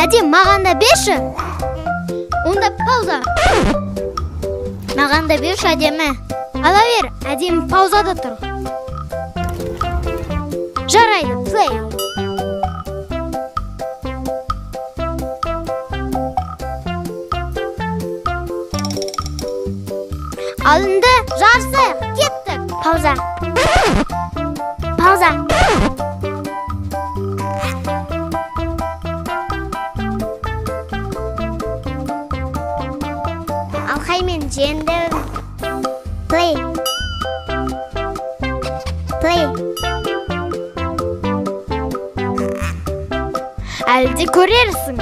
Әдем, маған да берші. Онда пауза. Маған да берші, әдемі. Ала бер, әдем паузада тұр. Жарайды, плей. Алынды, жарсы, кеттік. Пауза. Пауза. Алқаймен жеңдім. Плей. Плей. Әлде көрерсің.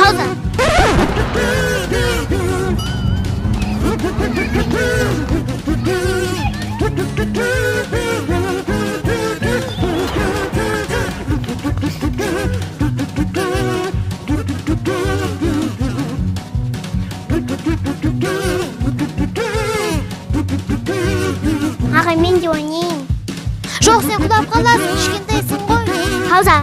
Пауза. Ағай, мен де ойнайын. Жоқ, сен құлап қаласың, кішкентайсың ғой. Пауза.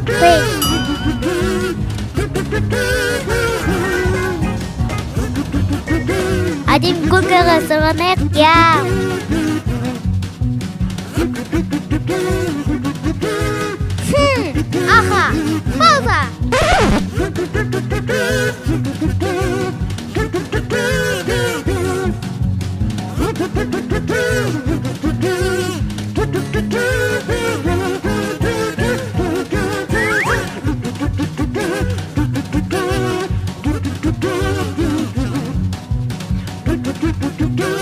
Плей. Әдем көкеге сырғанайық, я. Аха, пауза.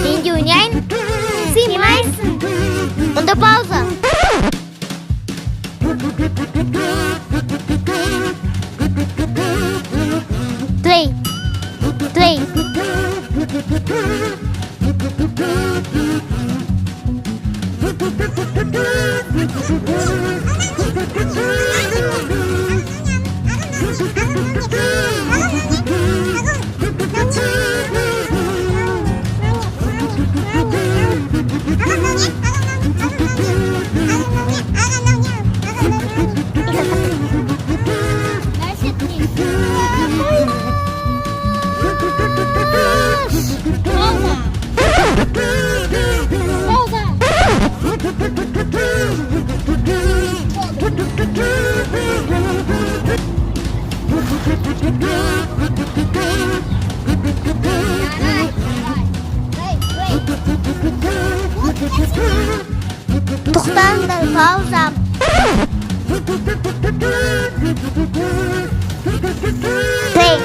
Мен де ойнайын? Сыймайсың. Онда пауза. Плей. Плей. Тоқтаңдар, пауза. Плей.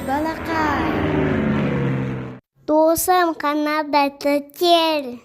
Balaqay. Досым каналда тетел.